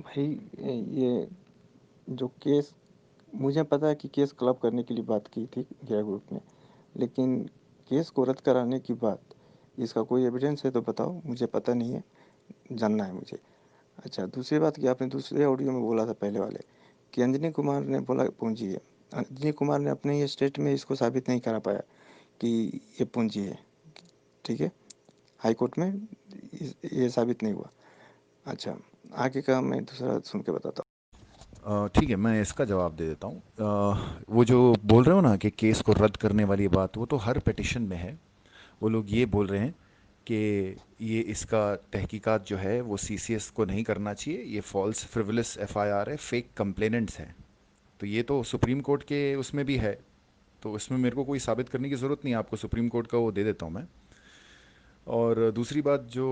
بھائی یہ جو کیس، مجھے پتا ہے کہ کیس کلب کرنے کے لیے بات کی تھی گیا گروپ نے، لیکن کیس کو رد کرانے کی بات، اس کا کوئی ایویڈنس ہے تو بتاؤ، مجھے پتہ نہیں ہے، جاننا ہے مجھے۔ اچھا، دوسری بات کہ آپ نے دوسرے آڈیو میں بولا تھا پہلے والے کہ انجنی کمار نے بولا پونجی ہے۔ انجنی کمار نے اپنے ہی اسٹیٹ میں اس کو ثابت نہیں کرا پایا کہ یہ پونجی ہے، ٹھیک ہے، ہائی کورٹ میں یہ ثابت نہیں ہوا۔ اچھا، آگے کا میں دوسرا سن کے بتاتا ٹھیک ہے، میں اس کا جواب دے دیتا ہوں۔ وہ جو بول رہے ہو نا کہ کیس کو رد کرنے والی بات، وہ تو ہر پیٹیشن میں ہے۔ وہ لوگ یہ بول رہے ہیں کہ یہ اس کا تحقیقات جو ہے وہ سی سی ایس کو نہیں کرنا چاہیے، یہ فالس فریولس ایف آئی آر ہے، فیک کمپلیننٹس ہیں۔ تو یہ تو سپریم کورٹ کے اس میں بھی ہے، تو اس میں میرے کو کوئی ثابت کرنے کی ضرورت نہیں ہے، آپ کو سپریم کورٹ کا وہ دے دیتا ہوں میں۔ اور دوسری بات جو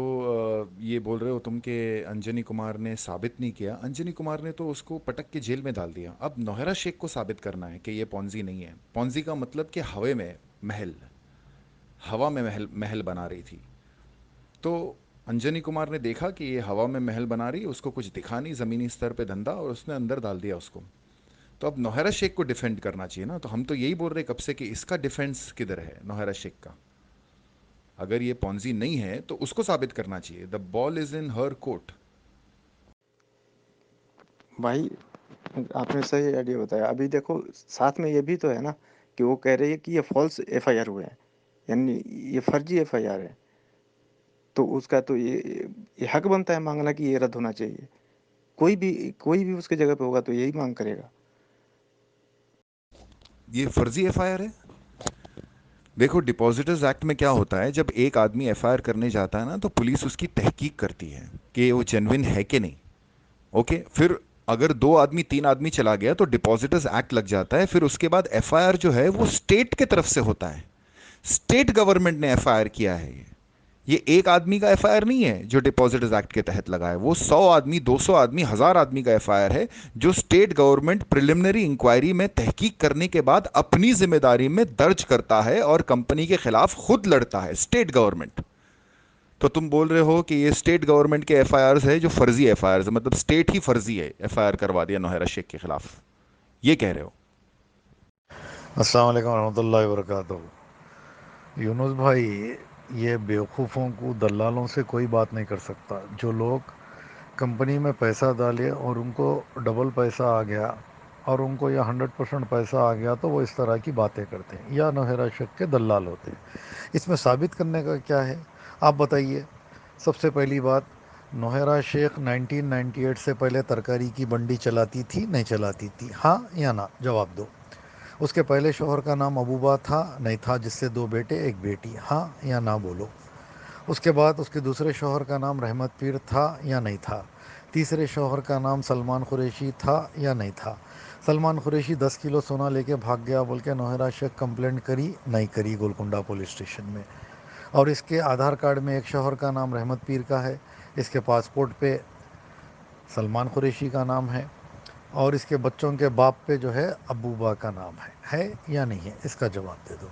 یہ بول رہے ہو تم کہ انجنی کمار نے ثابت نہیں کیا، انجنی کمار نے تو اس کو پٹک کے جیل میں ڈال دیا۔ اب نوہرا شیخ کو ثابت کرنا ہے کہ یہ پونزی نہیں ہے۔ پونزی کا مطلب کہ ہوے میں محل، ہوا میں محل بنا رہی تھی۔ تو انجنی کمار نے دیکھا کہ یہ ہوا میں محل بنا رہی ہے، اس کو کچھ دکھا نہیں زمینی استر پہ دھندا، اور اس نے اندر ڈال دیا اس کو۔ تو اب نوہرا شیخ کو ڈیفینڈ کرنا چاہیے نا، تو ہم تو یہی بول رہے کب سے کہ اس کا ڈیفینس کدھر ہے نوہرا شیخ کا؟ اگر یہ پونزی نہیں ہے تو اس کو ثابت کرنا چاہیے۔ دا بال از ان ہر کورٹ۔ بھائی، آپ نے صحیح آئیڈیا بتایا۔ ابھی دیکھو ساتھ میں یہ بھی تو ہے نا کہ وہ کہہ رہی ہے کہ یہ فالس ایف آئی آر ہوئے ہیں، یعنی یہ فرضی ایف آئی آر ہے، تو اس کا تو یہ حق بنتا ہے مانگنا کہ یہ رد ہونا چاہیے۔ کوئی بھی اس کی جگہ پہ ہوگا تو یہی مانگ کرے گا۔ یہ فرضی ایف آئی آر ہے؟ دیکھو ڈپازٹرز ایکٹ میں کیا ہوتا ہے، جب ایک آدمی ایف آئی آر کرنے جاتا ہے نا تو پولیس اس کی تحقیق کرتی ہے کہ وہ جینوین ہے کہ نہیں۔ اوکے، پھر اگر 2 آدمی 3 آدمی چلا گیا تو ڈپازٹرز ایکٹ لگ جاتا ہے۔ پھر اس کے بعد ایف آئی آر جو ہے وہ اسٹیٹ کی طرف سے ہوتا ہے، اسٹیٹ گورنمنٹ نے ایف آئی آر کیا ہے۔ یہ ایک آدمی کا ایف آئی آر نہیں ہے جو ڈپازٹرز ایکٹ کے تحت لگا ہے، وہ 100 آدمی 200 آدمی 1000 آدمی کا ایف آئی آر ہے، جو اسٹیٹ گورنمنٹ پریلیمنری انکوائری میں تحقیق کرنے کے بعد اپنی ذمہ داری میں درج کرتا ہے اور کمپنی کے خلاف خود لڑتا ہے اسٹیٹ گورنمنٹ۔ تو تم بول رہے ہو کہ یہ اسٹیٹ گورنمنٹ کے ایف آئی آرز ہے جو فرضی ایف آئی آرز ہے، مطلب اسٹیٹ ہی فرضی ہے ایف آئی آر کروا دیا نوہرا شیخ کے خلاف، یہ کہہ رہے ہو؟ السلام علیکم ورحمۃ اللہ وبرکاتہ۔ یونس بھائی، یہ بیوقوفوں کو دلالوں سے کوئی بات نہیں کر سکتا۔ جو لوگ کمپنی میں پیسہ ڈالے اور ان کو ڈبل پیسہ آ گیا اور ان کو یہ 100% پیسہ آ گیا تو وہ اس طرح کی باتیں کرتے ہیں یا نوہرا شیخ کے دلال ہوتے ہیں۔ اس میں ثابت کرنے کا کیا ہے؟ آپ بتائیے۔ سب سے پہلی بات، نوہرا شیخ 1998 سے پہلے ترکاری کی منڈی چلاتی تھی نہیں چلاتی تھی؟ ہاں یا نہ؟ جواب دو۔ اس کے پہلے شوہر کا نام ابوبا تھا نہیں تھا، جس سے 2 بیٹے 1 بیٹی؟ ہاں یا نہ بولو۔ اس کے بعد اس کے دوسرے شوہر کا نام رحمت پیر تھا یا نہیں تھا؟ تیسرے شوہر کا نام سلمان قریشی تھا یا نہیں تھا؟ سلمان قریشی 10 کلو سونا لے کے بھاگ گیا بول کے نوہرا شیخ کمپلینٹ کری نہیں کری گولکنڈہ پولیس اسٹیشن میں؟ اور اس کے آدھار کارڈ میں ایک شوہر کا نام رحمت پیر کا ہے، اس کے پاسپورٹ پہ سلمان قریشی کا نام ہے، اور اس کے بچوں کے باپ پہ جو ہے ابوبا کا نام ہے یا نہیں ہے؟ اس کا جواب دے دو۔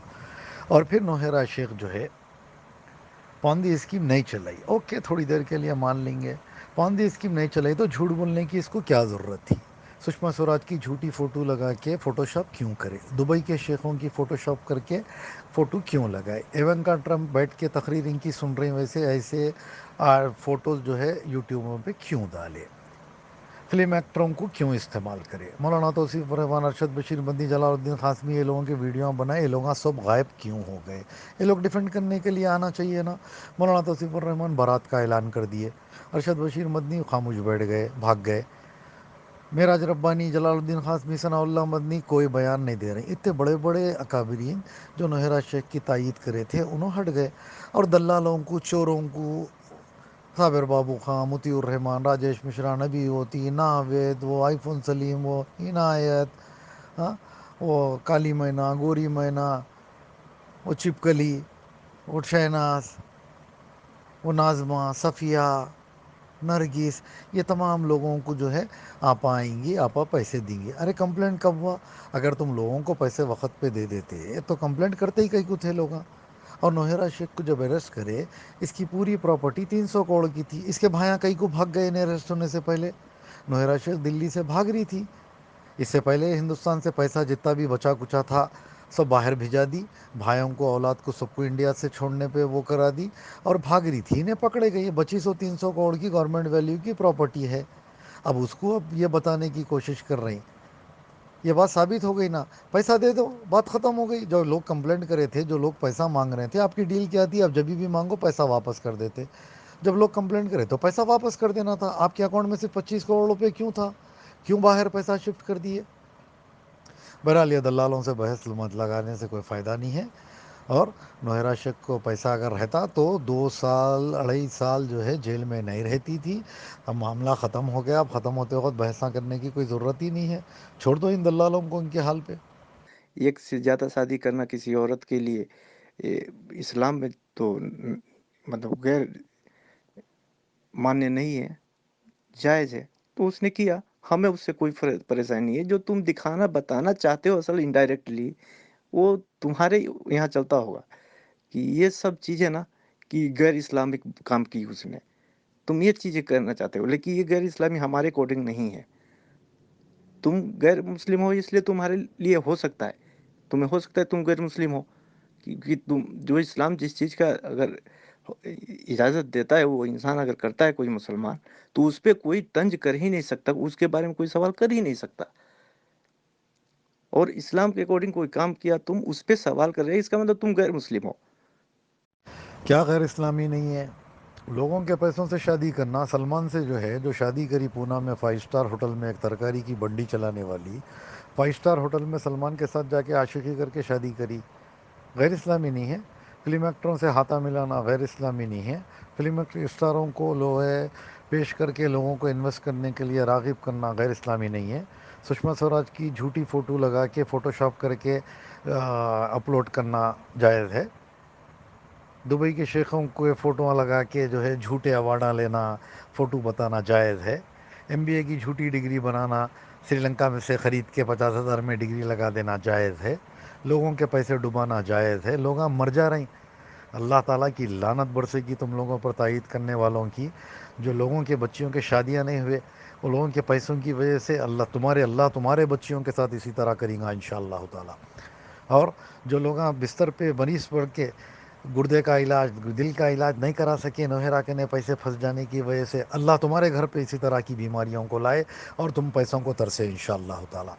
اور پھر نوہرا شیخ جو ہے پوندی اسکیم نہیں چلائی، اوکے تھوڑی دیر کے لیے مان لیں گے، پوندی اسکیم نہیں چلائی تو جھوٹ بولنے کی اس کو کیا ضرورت تھی؟ سشما سوراج کی جھوٹی فوٹو لگا کے فوٹو شاپ کیوں کرے؟ دبئی کے شیخوں کی فوٹو شاپ کر کے فوٹو کیوں لگائے؟ ایونکا ٹرمپ بیٹھ کے تقریر ان کی سن رہے ہیں، ویسے ایسے فوٹوز جو ہے یوٹیوبوں پہ کیوں ڈالے؟ فلم ایکٹروں کو کیوں استعمال کرے؟ مولانا توصیف الرحمان، ارشد بشیر مدنی، جلال الدین قاسمی، یہ لوگوں کے ویڈیو بنائے، یہ لوگ سب غائب کیوں ہو گئے؟ یہ لوگ ڈیفینڈ کرنے کے لیے آنا چاہیے نا۔ مولانا توصیف الرحمان بارات کا اعلان کر دیے، ارشد بشیر مدنی خاموش بیٹھ گئے، بھاگ گئے، معراج ربانی، جلال الدین قاسمی، ثناء اللہ مدنی کوئی بیان نہیں دے رہے۔ اتنے بڑے بڑے اکابرین جو نوہرا شیخ کی تائید کرے تھے انہوں ہٹ گئے، اور دلالوں کو، چوروں کو، صابر بابو خان، مطیع الرحمان، راجیش مشرا، نبی ہوتی، ناوید، وہ آئی فون سلیم، وہ عنایت، ہاں، وہ کالی مینا، گوری مینا، وہ چپکلی، وہ شہناز، وہ نازمہ، صفیہ، نرگس، یہ تمام لوگوں کو جو ہے آپ آئیں گی، آپ پیسے دیں گے۔ ارے کمپلینٹ کب ہوا؟ اگر تم لوگوں کو پیسے وقت پہ دے دیتے تو کمپلینٹ کرتے ہی کئی کو تھے لوگ۔ اور نوہرا شیخ کو جب اریسٹ کرے، اس کی پوری پراپرٹی 300 کروڑ کی تھی، اس کے بھائیاں کئی کو بھاگ گئے انہیں اریسٹ ہونے سے پہلے۔ نوہرا شیخ دلی سے بھاگ رہی تھی. اس سے پہلے ہندوستان سے پیسہ جتنا بھی بچا کچا تھا سب باہر بھیجا دی, بھائیوں کو اولاد کو سب کو انڈیا سے چھوڑنے پہ وہ کرا دی اور بھاگ رہی تھی. انہیں پکڑے گئی. 2500-300 کروڑ کی گورنمنٹ ویلیو کی پراپرٹی ہے. اب اس کو اب یہ بتانے کی کوشش کر رہی. یہ بات ثابت ہو گئی نا, پیسہ دے دو بات ختم ہو گئی. جو لوگ کمپلینٹ کرے تھے, جو لوگ پیسہ مانگ رہے تھے, آپ کی ڈیل کیا تھی, آپ جب بھی مانگو پیسہ واپس کر دیتے. جب لوگ کمپلینٹ کرے تو پیسہ واپس کر دینا تھا. آپ کے اکاؤنٹ میں صرف 25 کروڑ روپے کیوں تھا؟ کیوں باہر پیسہ شفٹ کر دیے؟ بہرحال یہ دلالوں سے بحث مت لگانے سے کوئی فائدہ نہیں ہے. اور نوہرا شیخ کو پیسہ اگر رہتا تو 2 سال 2.5 سال جو ہے جیل میں نہیں رہتی تھی. اب معاملہ ختم ہو گیا. اب ختم ہوتے وقت بحثاں کرنے کی کوئی ضرورت ہی نہیں ہے. چھوڑ دو ان دلالوں کو ان کے حال پہ. ایک سے زیادہ شادی کرنا کسی عورت کے لیے اسلام میں تو مطلب غیر ماننے نہیں ہے، جائز ہے. تو اس نے کیا، ہمیں اس سے کوئی پریشانی نہیں ہے. جو تم دکھانا بتانا چاہتے ہو اصل انڈائریکٹلی وہ تمہارے یہاں چلتا ہوگا کہ یہ سب چیزیں نا کہ غیر اسلامک کام کی اس نے. تم یہ چیزیں کرنا چاہتے ہو لیکن یہ غیر اسلامی ہمارے اکارڈنگ نہیں ہے. تم غیر مسلم ہو اس لیے تمہارے لیے ہو سکتا ہے، تمہیں ہو سکتا ہے تم غیر مسلم ہو، کیونکہ تم جو اسلام جس چیز کا اگر اجازت دیتا ہے وہ انسان اگر کرتا ہے کوئی مسلمان تو اس پہ کوئی طنز کر ہی نہیں سکتا، اس کے بارے میں کوئی سوال کر ہی نہیں سکتا. اور اسلام کے اکارڈنگ کوئی کام کیا تم اس پہ سوال کر رہے، اس کا مطلب تم غیر مسلم ہو. کیا غیر اسلامی نہیں ہے؟ لوگوں کے پیسوں سے شادی کرنا. سلمان سے جو شادی کری پونا میں 5 اسٹار ہوٹل میں, ایک ترکاری کی بنڈی چلانے والی 5 اسٹار ہوٹل میں سلمان کے ساتھ جا کے عاشقی کر کے شادی کری. غیر اسلامی نہیں ہے. فلم ایکٹروں سے ہاتھا ملانا غیر اسلامی نہیں ہے. فلم اسٹاروں کو پیش کر کے لوگوں کو انویسٹ کرنے کے لیے راغب کرنا غیر اسلامی نہیں ہے. سشما سوراج کی جھوٹی فوٹو لگا کے فوٹو شاپ کر کے اپلوڈ کرنا جائز ہے. دبئی کے شیخوں کو فوٹوਆਂ لگا کے جھوٹے ایوارڈاں لینا, فوٹو بتانا جائز ہے. MBA کی جھوٹی ڈگری بنانا, سری لنکا میں سے خرید کے 50,000 میں ڈگری لگا دینا جائز ہے. لوگوں کے پیسے ڈبانا جائز ہے. لوگ مر جا رہے ہیں. اللہ تعالیٰ کی لعنت برسے گی تم لوگوں پر تائید کرنے والوں کی. جو لوگوں کے بچیوں کے شادیاں نہیں ہوئے وہ لوگوں کے پیسوں کی وجہ سے اللہ تمہارے بچیوں کے ساتھ اسی طرح کریں گا انشاءاللہ تعالیٰ. اور جو لوگ بستر پہ مریض پڑ کے گردے کا علاج, دل کا علاج نہیں کرا سکے نوہرا کے نے پیسے پھنس جانے کی وجہ سے, اللہ تمہارے گھر پہ اسی طرح کی بیماریوں کو لائے اور تم پیسوں کو ترسے انشاءاللہ تعالیٰ.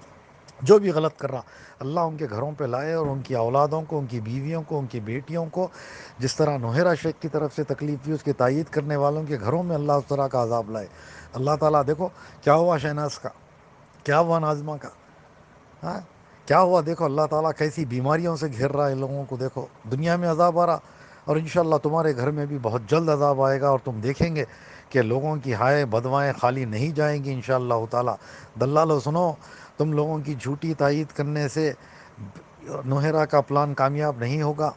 جو بھی غلط کر رہا اللہ ان کے گھروں پہ لائے اور ان کی اولادوں کو, ان کی بیویوں کو, ان کی بیٹیوں کو جس طرح نوہرا شیخ کی طرف سے تکلیف ہوئی اس کی تائید کرنے والوں کے گھروں میں اللہ اس طرح کا عذاب لائے. اللہ تعالیٰ دیکھو کیا ہوا شہناز کا, کیا ہوا ناظمہ کا, ہاں کیا ہوا. دیکھو اللہ تعالیٰ کیسی بیماریوں سے گھیر رہا ہے لوگوں کو. دیکھو دنیا میں عذاب آ رہا اور انشاءاللہ تمہارے گھر میں بھی بہت جلد عذاب آئے گا اور تم دیکھیں گے کہ لوگوں کی ہائے بدوائیں خالی نہیں جائیں گی انشاءاللہ تعالیٰ. دلالو سنو, تم لوگوں کی جھوٹی تائید کرنے سے نوہرا کا پلان کامیاب نہیں ہوگا,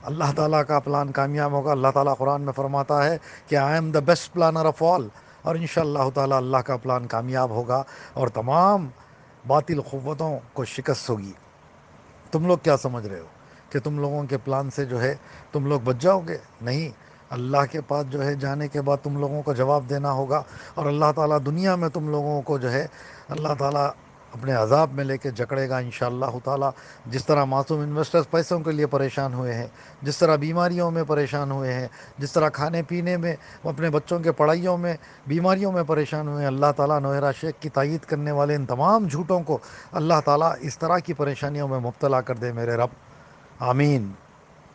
اللہ تعالیٰ کا پلان کامیاب ہوگا. اللہ تعالیٰ قرآن میں فرماتا ہے کہ I am the best planner of all, اور انشاءاللہ تعالیٰ اللہ کا پلان کامیاب ہوگا اور تمام باطل قوتوں کو شکست ہوگی. تم لوگ کیا سمجھ رہے ہو کہ تم لوگوں کے پلان سے تم لوگ بچ جاؤ گے؟ نہیں, اللہ کے پاس جانے کے بعد تم لوگوں کو جواب دینا ہوگا. اور اللہ تعالیٰ دنیا میں تم لوگوں کو اللہ تعالیٰ اپنے عذاب میں لے کے جکڑے گا انشاءاللہ تعالیٰ. جس طرح معصوم انویسٹرز پیسوں کے لیے پریشان ہوئے ہیں, جس طرح بیماریوں میں پریشان ہوئے ہیں, جس طرح کھانے پینے میں, اپنے بچوں کے پڑھائیوں میں, بیماریوں میں پریشان ہوئے ہیں, اللہ تعالیٰ نوہرا شیخ کی تائید کرنے والے ان تمام جھوٹوں کو اللہ تعالیٰ اس طرح کی پریشانیوں میں مبتلا کر دے میرے رب, آمین.